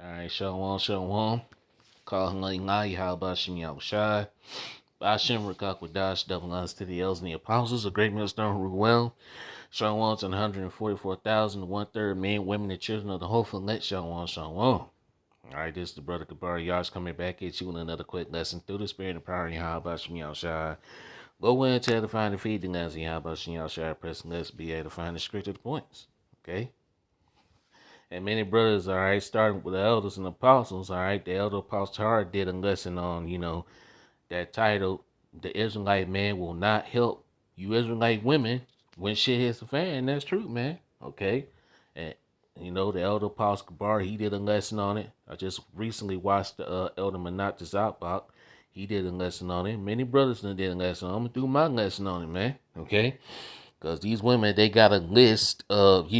Alright, Shalom. Calling how about Shim Yahushai? Bashim Rakakwadash, double honors to the elders and the apostles, a great millstone rule well. Shalom to 144,000, one-third men, women, and children of the hopeful elect. Shalom. Alright, this is the brother Kabari Yards coming back at you with another quick lesson through the spirit and power of how about Shim Yahushai. Go in and tell to find the feeding lands and how about Shim Yahushai, pressing let's be able to find the script of the points. Okay? And many brothers, all right, starting with the elders and apostles, all right, the elder apostle Tara did a lesson on, that title, The Israelite Man Will Not Help You Israelite Women When Shit Hits the Fan. That's true, man. Okay. And, the elder apostle Kabar, he did a lesson on it. I just recently watched the elder Manat Zabak. He did a lesson on it. Many brothers did a lesson on it. I'm going to do my lesson on it, man. Okay. Because these women, they got a list of,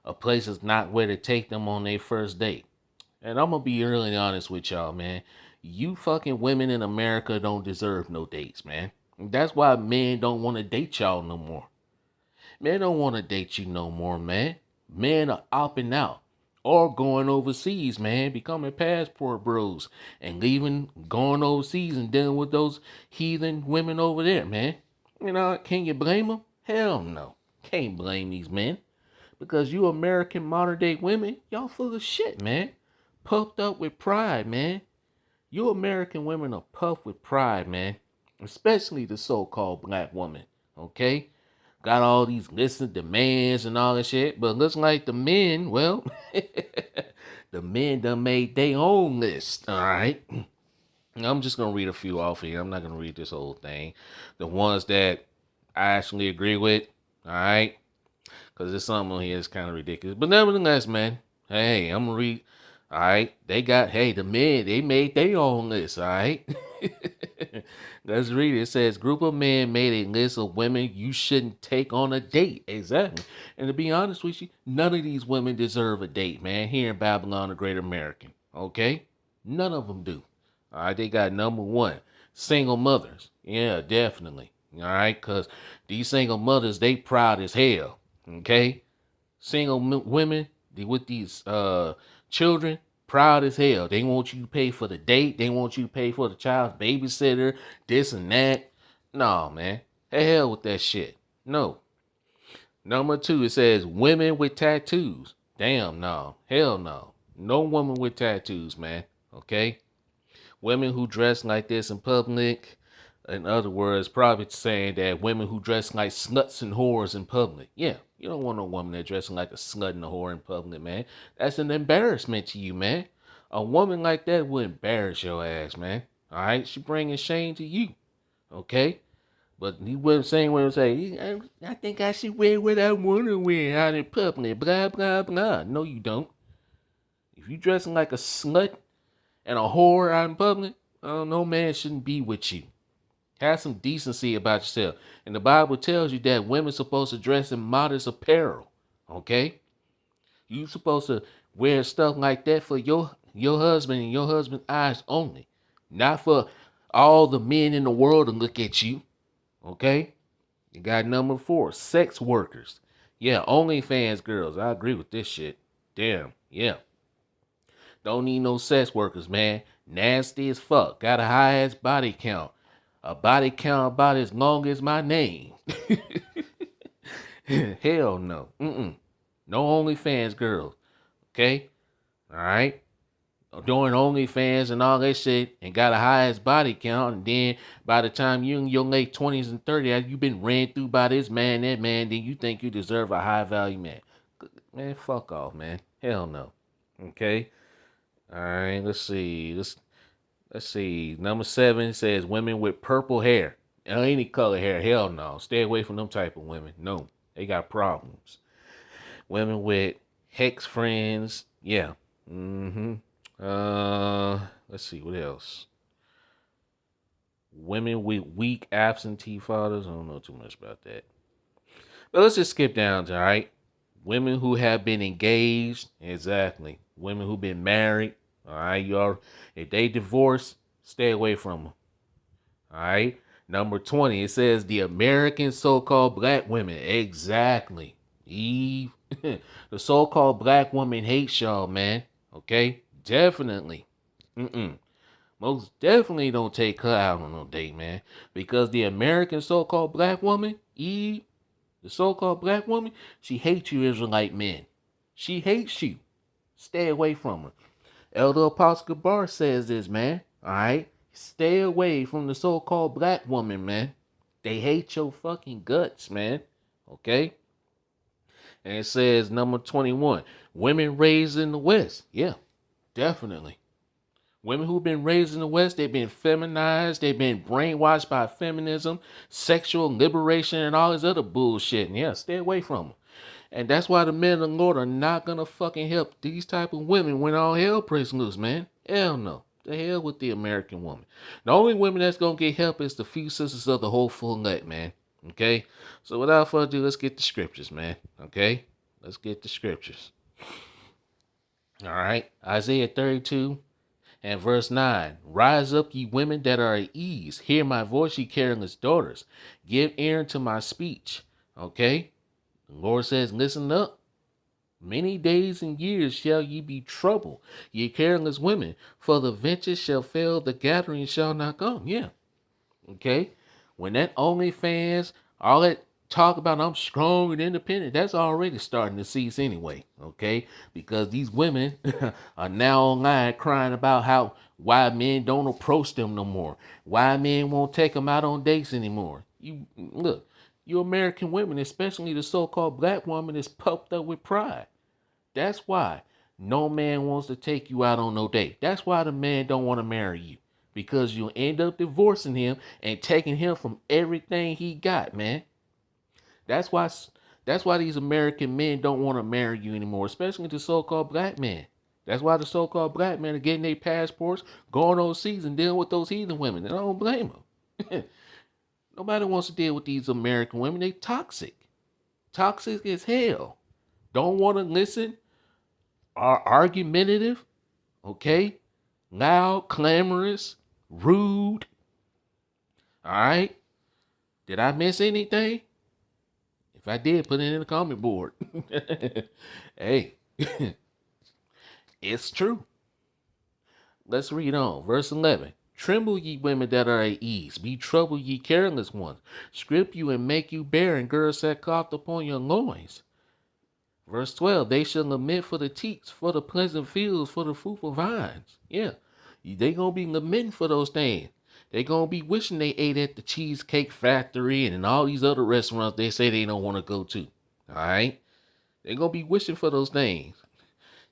a place is not where to take them on their first date. And I'm going to be really honest with y'all, man. You fucking women in America don't deserve no dates, man. That's why men don't want to date y'all no more. Men don't want to date you no more, man. Men are opting out or going overseas, man, becoming passport bros and leaving, going overseas and dealing with those heathen women over there, man. Can you blame them? Hell no. Can't blame these men. Because you American modern day women, y'all full of shit, man. Puffed up with pride, man. You American women are puffed with pride, man. Especially the so-called black woman, okay? Got all these lists of demands and all that shit. But looks like the men, well, the men done made their own list, all right? I'm just going to read a few off here. I'm not going to read this whole thing. The ones that I actually agree with, all right? Because there's something on here that's kind of ridiculous. But nevertheless, man, hey, I'm going to read. All right. The men, they made their own list. All right. Let's read it. It says, group of men made a list of women you shouldn't take on a date. Exactly. And to be honest with you, none of these women deserve a date, man, here in Babylon, the Great American. Okay. None of them do. All right. They got number one, single mothers. Yeah, definitely. All right. Because these single mothers, they proud as hell. Okay, single women with these children, proud as hell. They want you to pay for the date. They want you to pay for the child's babysitter, this and that. No, man. Hell with that shit. No. Number two, it says women with tattoos. Damn, no. Hell no. No woman with tattoos, man. Okay? Women who dress like this in public. In other words, probably saying that women who dress like sluts and whores in public. Yeah, you don't want no woman that dressing like a slut and a whore in public, man. That's an embarrassment to you, man. A woman like that will embarrass your ass, man. All right, she bringing shame to you. Okay, but he wasn't saying what he say. I think I should wear what I want to wear out in public. Blah blah blah. No, you don't. If you dressing like a slut and a whore out in public, no man shouldn't be with you. Have some decency about yourself. And the Bible tells you that women supposed to dress in modest apparel. Okay? You supposed to wear stuff like that for your husband and your husband's eyes only. Not for all the men in the world to look at you. Okay? You got number four, sex workers. Yeah, OnlyFans girls. I agree with this shit. Damn, yeah. Don't need no sex workers, man. Nasty as fuck. Got a high ass body count. A body count about as long as my name. Hell no. No OnlyFans girls. Okay? Alright? Doing OnlyFans and all that shit and got a highest body count, and then by the time you in your late 20s and 30s, you've been ran through by this man, that man, then you think you deserve a high value man. Man, fuck off, man. Hell no. Okay? Alright, let's see. Let's see. Number 7 says women with purple hair. Any color hair. Hell no. Stay away from them type of women. No. They got problems. Women with hex friends. Yeah. Let's see. What else? Women with weak absentee fathers. I don't know too much about that. But let's just skip down to, all right. Women who have been engaged. Exactly. Women who've been married. All right, y'all. If they divorce, stay away from them. All right. Number 20, it says the American so-called black women. Exactly. Eve. The so-called black woman hates y'all, man. Okay? Definitely. Most definitely don't take her out on no date, man. Because the American so-called black woman, Eve, the so-called black woman, she hates you Israelite men. She hates you. Stay away from her. Elder Apostle Gabar says this, man. Alright? Stay away from the so-called black woman, man. They hate your fucking guts, man. Okay? And it says number 21. Women raised in the West. Yeah, definitely. Women who've been raised in the West, they've been feminized, they've been brainwashed by feminism, sexual liberation, and all this other bullshit. And yeah, stay away from them. And that's why the men of the Lord are not gonna fucking help these type of women when all hell breaks loose, man. Hell no. The hell with the American woman. The only women that's gonna get help is the few sisters of the whole full nut, man. Okay? So without further ado, let's get the scriptures, man. Okay? Let's get the scriptures. Alright. Isaiah 32 and verse 9. Rise up, ye women that are at ease. Hear my voice, ye careless daughters. Give ear to my speech. Okay? The Lord says, listen up. Many days and years shall ye be troubled, ye careless women, for the venture shall fail, the gathering shall not come. Yeah. Okay? When that OnlyFans, all that talk about I'm strong and independent, that's already starting to cease anyway. Okay? Because these women are now online crying about how why men don't approach them no more. Why men won't take them out on dates anymore. You look, you American women, especially the so-called black woman, is puffed up with pride. That's why no man wants to take you out on no date. That's why the man don't want to marry you. Because you'll end up divorcing him and taking him from everything he got, man. That's why these American men don't want to marry you anymore, especially the so-called black men. That's why the so-called black men are getting their passports, going overseas and dealing with those heathen women. And I don't blame them. Nobody wants to deal with these American women. They toxic. Toxic as hell. Don't want to listen, are argumentative, okay? Loud, clamorous, rude. All right? Did I miss anything? If I did, put it in the comment board. Hey, it's true. Let's read on. Verse 11. Tremble, ye women that are at ease. Be troubled, ye careless ones. Strip you and make you bare, and gird sackcloth upon your loins. Verse 12, they shall lament for the teats, for the pleasant fields, for the fruitful vines. Yeah, they going to be lamenting for those things. They going to be wishing they ate at the Cheesecake Factory and all these other restaurants they say they don't want to go to. All right? They going to be wishing for those things.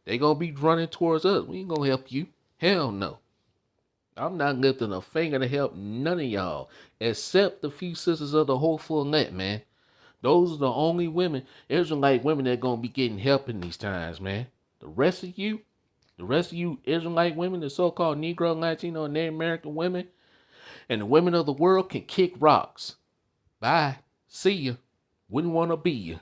They going to be running towards us. We ain't going to help you. Hell no. I'm not lifting a finger to help none of y'all, except the few sisters of the whole full net, man. Those are the only women, Israelite women, that are going to be getting help in these times, man. The rest of you Israelite women, the so-called Negro, Latino, and Native American women, and the women of the world can kick rocks. Bye. See ya. Wouldn't want to be ya.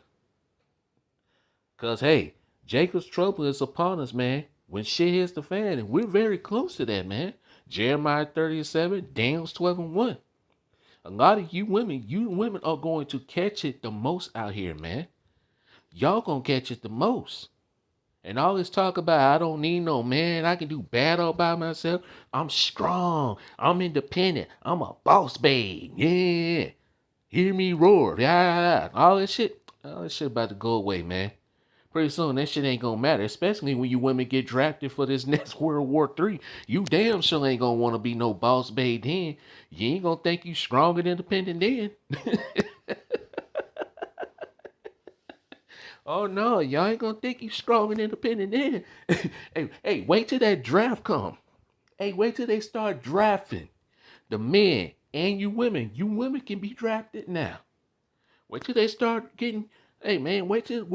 Because, hey, Jacob's trouble is upon us, man. When shit hits the fan, and we're very close to that, man. Jeremiah 37, Daniel 12 and 1. A lot of you women are going to catch it the most out here, man. Y'all gonna catch it the most. And all this talk about I don't need no man, I can do bad all by myself. I'm strong. I'm independent. I'm a boss babe. Yeah. Hear me roar. Yeah. All this shit about to go away, man. Pretty soon that shit ain't gonna matter, especially when you women get drafted for this next World War III. You damn sure ain't gonna want to be no boss babe then. You ain't gonna think you strong and independent then. Oh no, y'all ain't gonna think you strong and independent then. Hey, wait till that draft come. Hey, wait till they start drafting the men and you women. You women can be drafted now. Wait till they start getting. Hey man, wait till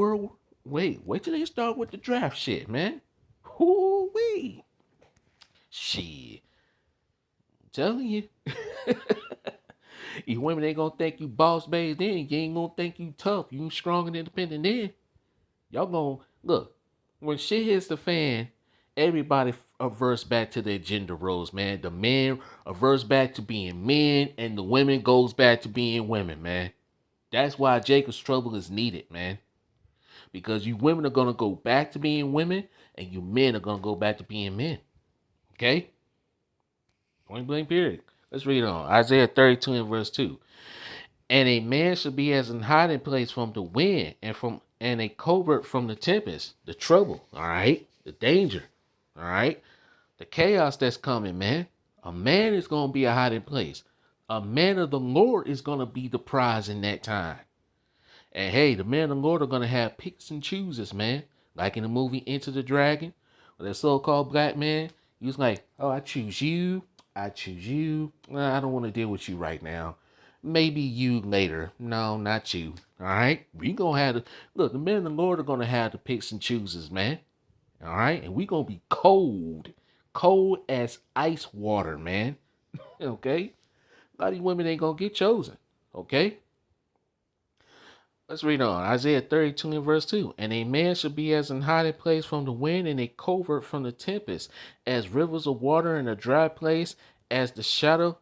they start with the draft shit, man. Hoo-wee. Shit. I'm telling you. You women ain't gonna think you boss babe then. You ain't gonna think you tough. You strong and independent then. Y'all gonna, look, when shit hits the fan, everybody averts back to their gender roles, man. The men averts back to being men, and the women goes back to being women, man. That's why Jacob's trouble is needed, man. Because you women are going to go back to being women and you men are going to go back to being men. Okay? Point blank period. Let's read on. Isaiah 32 and verse 2. And a man shall be as an hiding place from the wind and a covert from the tempest, the trouble, all right? The danger, all right? The chaos that's coming, man. A man is going to be a hiding place. A man of the Lord is going to be the prize in that time. And hey, the men of the Lord are going to have picks and chooses, man. Like in the movie Enter the Dragon, where that so-called black man, he was like, oh, I choose you. I choose you. Well, I don't want to deal with you right now. Maybe you later. No, not you. All right? We going to have to, look, the men of the Lord are going to have the picks and chooses, man. All right? And we going to be cold. Cold as ice water, man. Okay? A lot of these women ain't going to get chosen. Okay? Let's read on. Isaiah 32 and verse 2. And a man shall be as an hiding place from the wind and a covert from the tempest, as rivers of water in a dry place, as the shadow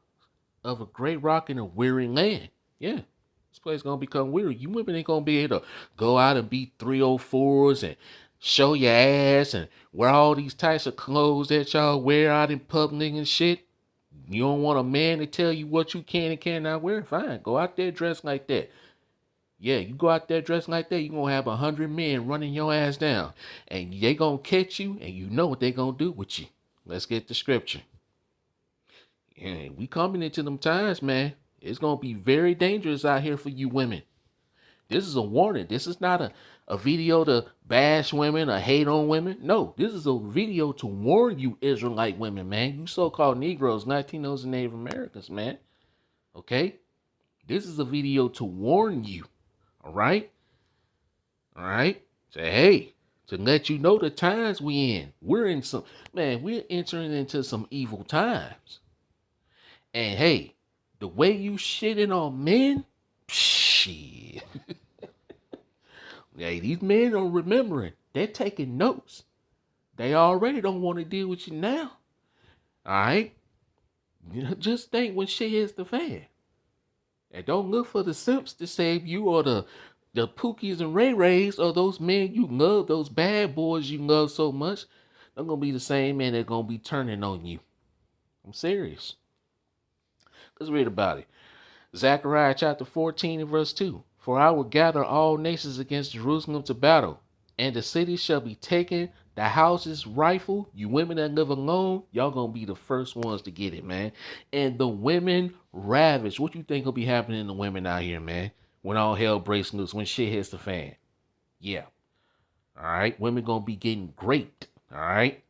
of a great rock in a weary land. Yeah, this place is going to become weary. You women ain't going to be able to go out and be 304s and show your ass and wear all these types of clothes that y'all wear out in public and shit. You don't want a man to tell you what you can and cannot wear? Fine, go out there dressed like that. Yeah, you go out there dressed like that, you're going to have 100 men running your ass down. And they going to catch you, and you know what they going to do with you. Let's get the scripture. Yeah, we coming into them times, man. It's going to be very dangerous out here for you women. This is a warning. This is not a video to bash women or hate on women. No, this is a video to warn you Israelite women, man. You so-called Negroes, Latinos, and Native Americans, man. Okay? This is a video to warn you. All right? All right? Say, hey, to let you know the times we in. We're entering into some evil times. And hey, the way you shitting on men, shit. Hey, these men are remembering. They're taking notes. They already don't want to deal with you now. All right? Just think when shit hits the fan. And don't look for the simps to save you or the Pookies and Ray Rays or those men you love, those bad boys you love so much. They're going to be the same men that are going to be turning on you. I'm serious. Let's read about it. Zechariah chapter 14 and verse 2. For I will gather all nations against Jerusalem to battle, and the city shall be taken, the houses rifled. You women that live alone, y'all gonna be the first ones to get it, man. And the women ravaged. What you think will be happening to women out here, man? When all hell breaks loose, when shit hits the fan. Yeah. All right. Women gonna be getting raped. All right.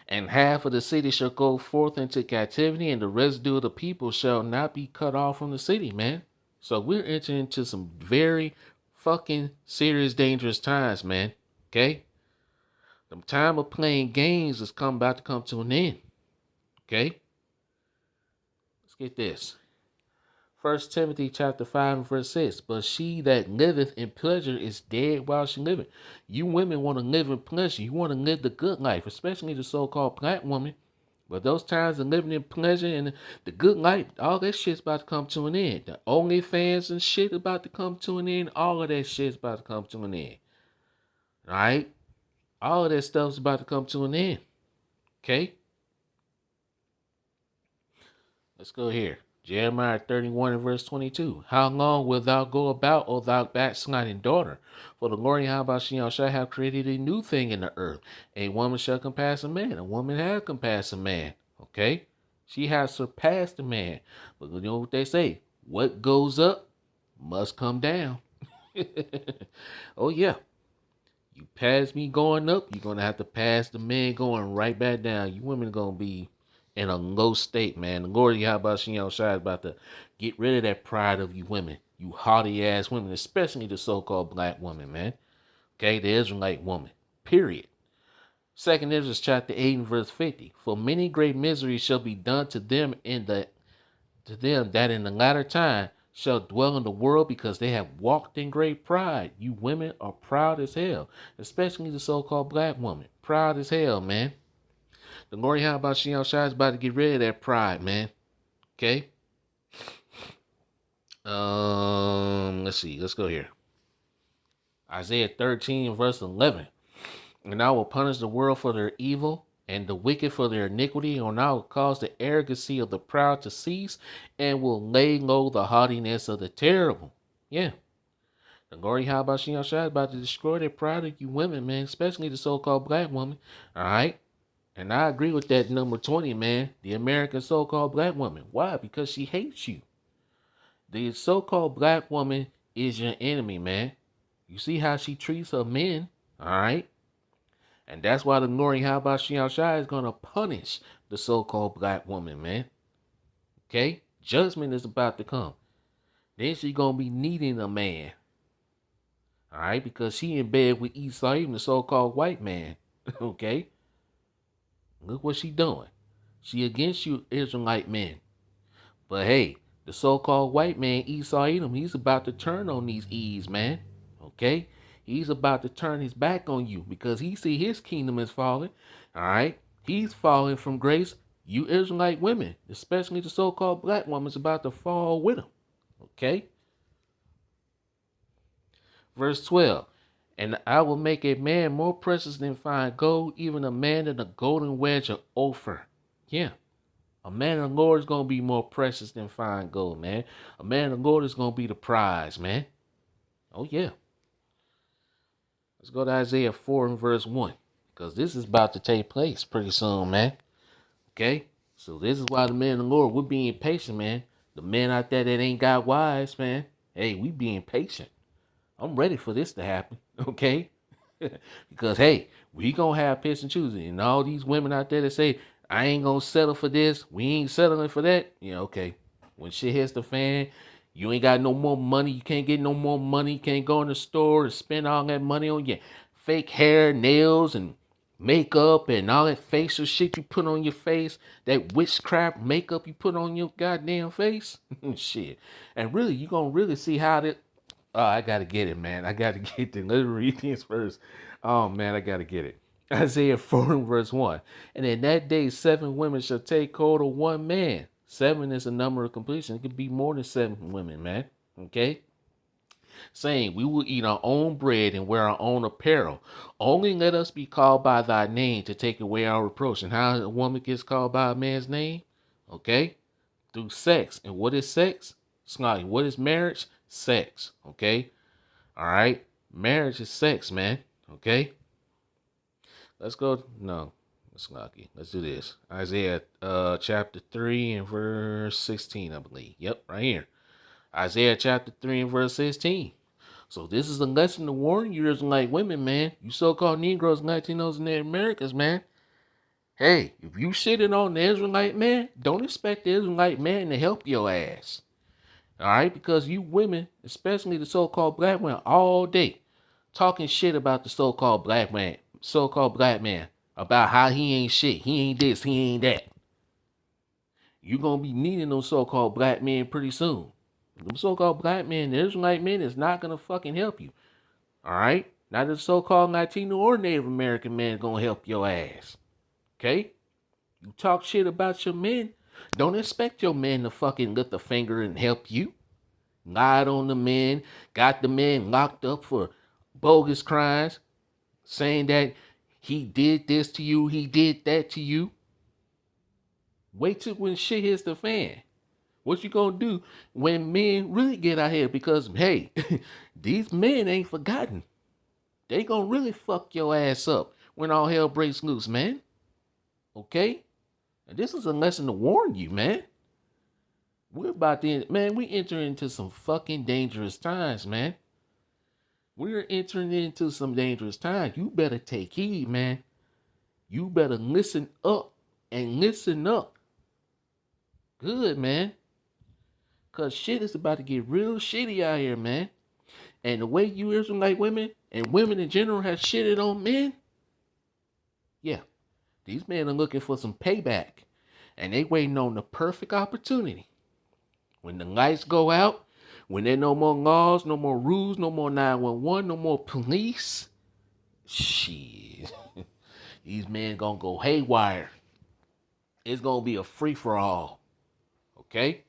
And half of the city shall go forth into captivity, and the residue of the people shall not be cut off from the city, man. So we're entering into some very fucking serious, dangerous times, man. Okay? The time of playing games is about to come to an end. Okay? Let's get this. 1 Timothy chapter 5 and verse 6. But she that liveth in pleasure is dead while she liveth. You women want to live in pleasure. You want to live the good life, especially the so-called black woman. But those times of living in pleasure and the good life, all that shit's about to come to an end. The OnlyFans and shit about to come to an end. All of that shit's about to come to an end. All right? All of that stuff's about to come to an end. Okay? Let's go here. Jeremiah 31 and verse 22. How long wilt thou go about, O thou backsliding daughter? For the Lord Yahweh shall have created a new thing in the earth. A woman shall compass a man. A woman has compassed a man. Okay? She has surpassed a man. But you know what they say? What goes up must come down. Oh, yeah. You pass me going up, you're going to have to pass the man going right back down. You women are going to be in a low state, man. The Lord Yahweh is about to get rid of that pride of you women. You haughty ass women, especially the so-called black woman, man. Okay, the Israelite woman. Period. 2 Ezra chapter 8 and verse 50. For many great miseries shall be done to them that in the latter time shall dwell in the world, because they have walked in great pride. You women are proud as hell, especially the so-called black woman. Proud as hell, man. The Lord Yahweh is about to get rid of that pride, man. Okay? Let's see. Let's go here. Isaiah 13, verse 11. And I will punish the world for their evil and the wicked for their iniquity, and I will cause the arrogancy of the proud to cease and will lay low the haughtiness of the terrible. Yeah. The glory how about Shia Shai is about to destroy their pride of you women, man, especially the so-called black woman. All right. And I agree with that number 20, man. The American so-called black woman. Why? Because she hates you. The so-called black woman is your enemy, man. You see how she treats her men, all right? And that's why the glory how about Shia Shai is going to punish the so-called black woman, man. Okay? Judgment is about to come. Then she going to be needing a man. All right? Because she in bed with Esau, even the so-called white man. Okay? Look what she doing. She against you Israelite men. But hey, the so-called white man, Esau Edom, he's about to turn on these Eves, man. Okay? He's about to turn his back on you because he see his kingdom is falling. All right? He's falling from grace. You Israelite women, especially the so-called black woman, is about to fall with him. Okay? Verse 12. And I will make a man more precious than fine gold, even a man than a golden wedge of Ophir. Yeah. A man of the Lord is going to be more precious than fine gold, man. A man of the Lord is going to be the prize, man. Oh, yeah. Let's go to Isaiah 4 and verse 1. Because this is about to take place pretty soon, man. Okay? So this is why the man of the Lord, we're being patient, man. The men out there that ain't got wives, man. Hey, we being patient. I'm ready for this to happen, okay? Because, hey, we going to have piss and choosing. And all these women out there that say, I ain't going to settle for this. We ain't settling for that. Yeah, okay. When shit hits the fan, you ain't got no more money. You can't get no more money. You can't go in the store and spend all that money on your fake hair, nails, and makeup and all that facial shit you put on your face. That witchcraft makeup you put on your goddamn face. Shit. And really, you going to really see how that... Oh, I gotta get it, man. I gotta get it. Let's read this first. Oh man, I gotta get it. Isaiah 4 and verse 1. And in that day 7 women shall take hold of one man. 7 is a number of completion. It could be more than 7 women, man. Okay? Saying, we will eat our own bread and wear our own apparel. Only let us be called by thy name to take away our reproach. And how a woman gets called by a man's name? Okay? Through sex. And what is sex? Snotty. What is marriage? Sex. Okay? All right? Marriage is sex, man. Okay? Let's go. No. That's lucky. Let's do this. Isaiah chapter 3 and verse 16, I believe. Yep, right here. Isaiah chapter 3 and verse 16. So this is a lesson to warn you Israelite women, man. You so-called Negroes, Latinos, and Native Americans, man. Hey, if you sitting on the Israelite man, don't expect the Israelite man to help your ass. All right? Because you women, especially the so-called black women, all day talking shit about the so-called black man, about how he ain't shit. He ain't this, he ain't that. You're going to be needing those so-called black men pretty soon. Them so-called black men, the Israelite men, is not going to fucking help you. All right? Not the so-called Latino or Native American man is going to help your ass. Okay? You talk shit about your men, don't expect your men to fucking lift a finger and help you. Lied on the men, got the men locked up for bogus crimes, saying that he did this to you, he did that to you. Wait till when shit hits the fan. What you gonna do when men really get out here? Because, hey, these men ain't forgotten. They gonna really fuck your ass up when all hell breaks loose, man. Okay? And this is a lesson to warn you, man. We're about to, man, we enter into some fucking dangerous times, man. We're entering into some dangerous times. You better take heed, man. You better listen up and listen up. Good, man. Because shit is about to get real shitty out here, man. And the way you Israelite women and women in general have shitted on men, yeah, these men are looking for some payback. And they waiting on the perfect opportunity. When the lights go out, when there no more laws, no more rules, no more 911, no more police, shit, these men gonna go haywire. It's gonna be a free-for-all. Okay?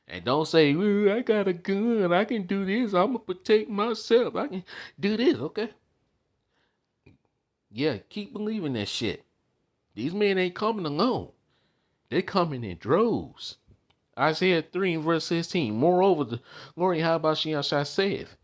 And don't say, "Ooh, I got a gun. I can do this. I'm going to protect myself. I can do this." Okay. Yeah, keep believing that shit. These men ain't coming alone. They coming in droves. Isaiah 3 and verse 16. Moreover, the Lord Yahweh saith,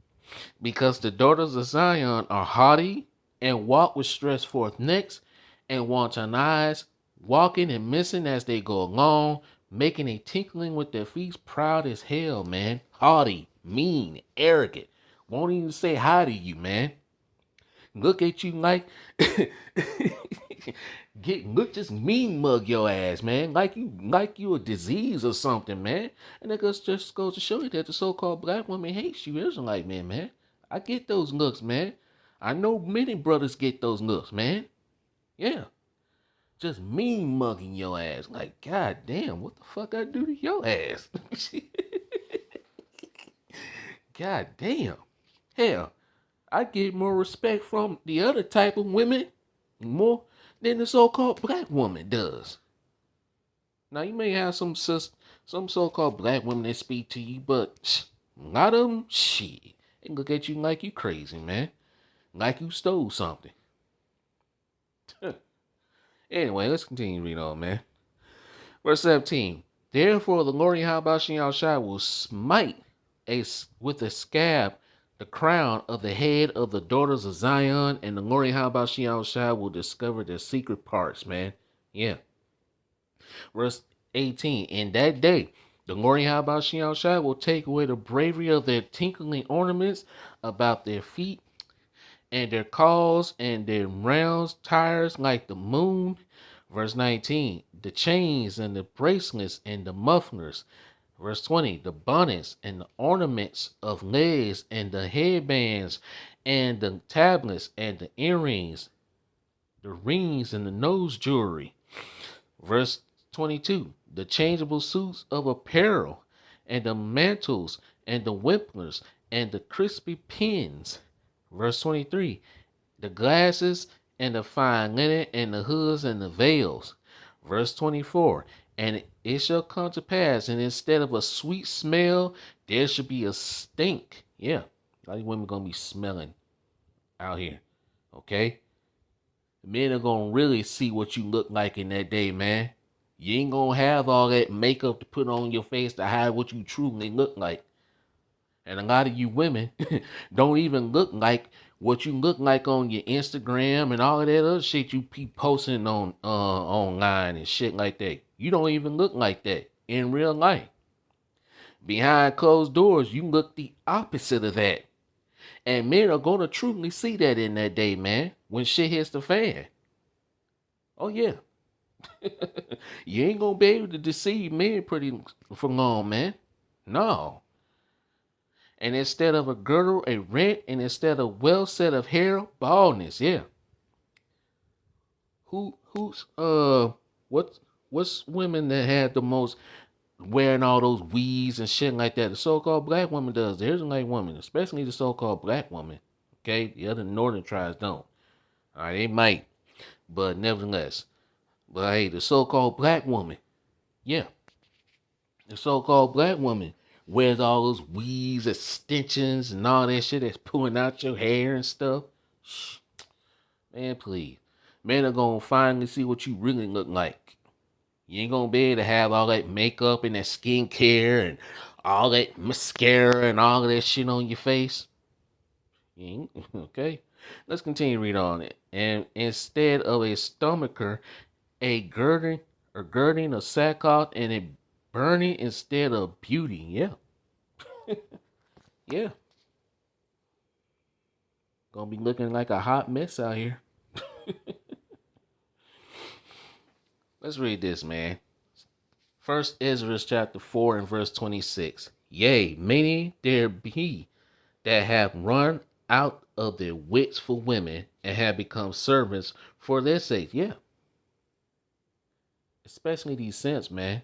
because the daughters of Zion are haughty and walk with stretched forth necks and wanton eyes, walking and missing as they go along, making a tinkling with their feet, proud as hell, man. Haughty, mean, arrogant. Won't even say hi to you, man. Look at you like just mean mug your ass, man. Like you a disease or something, man. And that just goes to show you that the so-called black woman hates you, Israelite men, man. I get those looks, man. I know many brothers get those looks, man. Yeah. Just mean mugging your ass. Like, god damn, what the fuck I do to your ass? God damn. Hell, I get more respect from the other type of women more than the so-called black woman does. Now you may have some so-called black women that speak to you, but a lot of them, shit, they look at you like you crazy, man. Like you stole something. Anyway, let's continue to read on, man. Verse 17. Therefore the Lord Yahweh will smite with a scab the crown of the head of the daughters of Zion, and the Lord Yahweh will discover their secret parts, man. Yeah. Verse 18. In that day, the Lord Yahweh will take away the bravery of their tinkling ornaments about their feet, and their calls and their rounds tires like the moon. Verse 19, the chains and the bracelets and the mufflers. Verse 20, the bonnets and the ornaments of legs and the headbands and the tablets and the earrings, the rings and the nose jewelry. Verse 22, the changeable suits of apparel and the mantles and the wimplers and the crispy pins. Verse 23, the glasses and the fine linen and the hoods and the veils. Verse 24, and it shall come to pass, and instead of a sweet smell, there should be a stink. Yeah, a lot of women going to be smelling out here. Okay? Men are going to really see what you look like in that day, man. You ain't going to have all that makeup to put on your face to hide what you truly look like. And a lot of you women don't even look like what you look like on your Instagram and all of that other shit you be posting on online and shit like that. You don't even look like that in real life. Behind closed doors, you look the opposite of that. And men are going to truly see that in that day, man, when shit hits the fan. Oh, yeah. You ain't going to be able to deceive men for long, man. No. And instead of a girdle, a rent, and instead of well set of hair, baldness. Yeah. What's women that had the most wearing all those weaves and shit like that? The so-called black woman does. The Israelite woman, especially the so-called black woman. Okay, the other northern tribes don't. All right, they might, but nevertheless. But hey, the so-called black woman, yeah, the so-called black woman wears all those weaves, extensions, and all that shit that's pulling out your hair and stuff. Shh. Man, please. Men are gonna finally see what you really look like. You ain't gonna be able to have all that makeup and that skincare and all that mascara and all of that shit on your face. You ain't, okay? Let's continue to read on it. And instead of a stomacher, a girding of sackcloth and a burning instead of beauty. Yeah. Yeah. Gonna be looking like a hot mess out here. Let's read this, man. First Ezra chapter 4 and verse 26. Yea, many there be that have run out of their wits for women and have become servants for their sake. Yeah. Especially these saints, man.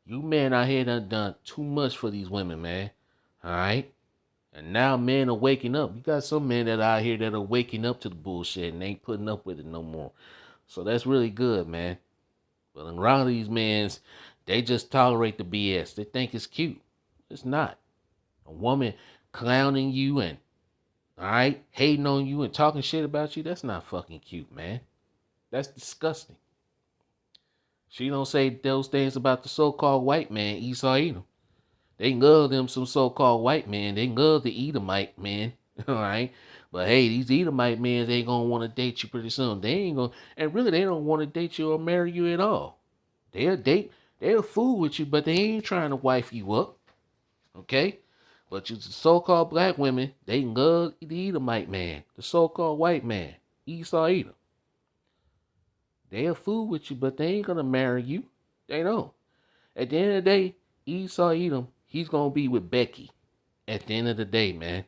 You men out here done too much for these women, man. Alright? And now men are waking up. You got some men that are out here that are waking up to the bullshit and ain't putting up with it no more. So that's really good, man. But a lot of these men They just tolerate the BS. They think it's cute. It's not. A woman clowning you and, all right, hating on you and talking shit about you, that's not fucking cute, man. That's disgusting. She don't say those things about the so-called white man, Esau Edom. They love them some so-called white men. They love the Edomite men, all right? But hey, these Edomite men ain't gonna want to date you pretty soon. They ain't gonna, and really, they don't want to date you or marry you at all. They'll date, they'll fool with you, but they ain't trying to wife you up, okay? But you so-called black women, they love the Edomite man, the so-called white man, Esau Edom. They'll fool with you, but they ain't gonna marry you. They don't. At the end of the day, Esau Edom, he's gonna be with Becky. At the end of the day, man.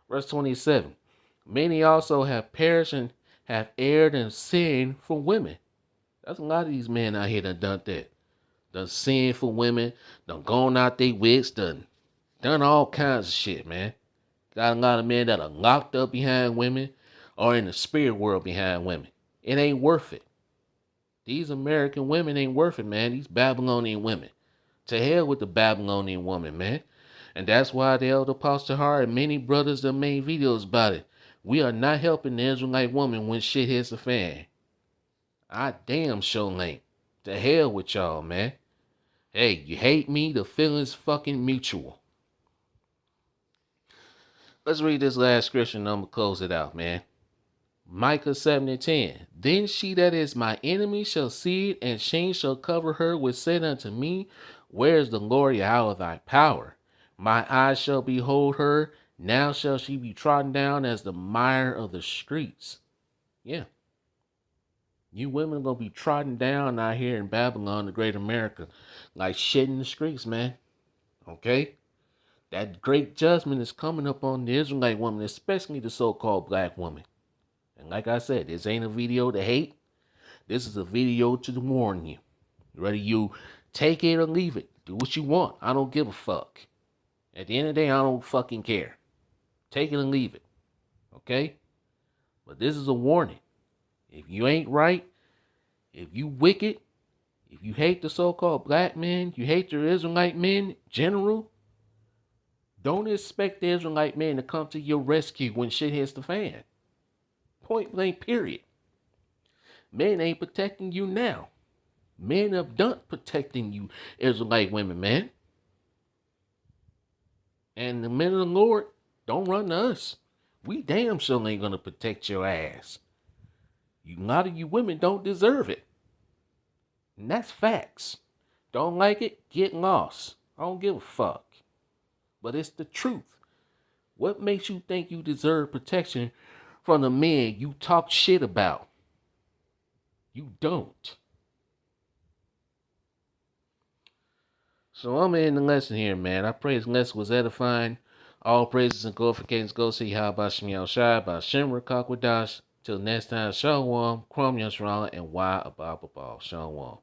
Verse 27. Many also have perished and have erred and sinned for women. That's a lot of these men out here that done that. Done sinned for women, done gone out they wits, done all kinds of shit, man. Got a lot of men that are locked up behind women or in the spirit world behind women. It ain't worth it. These American women ain't worth it, man. These Babylonian women. To hell with the Babylonian woman, man. And that's why the elder Pastor Hart and many brothers that made videos about it. We are not helping the Israelite woman when shit hits the fan. I damn sure ain't. To hell with y'all, man. Hey, you hate me, the feeling's fucking mutual. Let's read this last scripture and I'm going to close it out, man. Micah 7:10. Then she that is my enemy shall see it, and shame shall cover her, which said unto me, where is the glory out of thy power? My eyes shall behold her, now shall she be trodden down as the mire of the streets. Yeah. You women are going to be trodden down out here in Babylon, the great America, like shit in the streets, man. Okay? That great judgment is coming up on the Israelite woman, especially the so-called black woman. And like I said, this ain't a video to hate. This is a video to warn you. Whether you take it or leave it, do what you want. I don't give a fuck. At the end of the day, I don't fucking care. Take it and leave it. Okay? But this is a warning. If you ain't right, if you wicked, if you hate the so-called black men, you hate the Israelite men in general, don't expect the Israelite men to come to your rescue when shit hits the fan. Point blank, period. Men ain't protecting you now. Men have done protecting you, Israelite women, man. And the men of the Lord don't run to us. We damn sure ain't gonna protect your ass. A lot of you women don't deserve it. And that's facts. Don't like it? Get lost. I don't give a fuck. But it's the truth. What makes you think you deserve protection from the men you talk shit about? You don't. So I'm in the lesson here, man. I pray this lesson was edifying. All praises and glorifications go to Yahweh Shemiel Shai by Shimmer Kakwadash. Till next time, Shalom, Chrome Yashran, and Why Abba Shalom.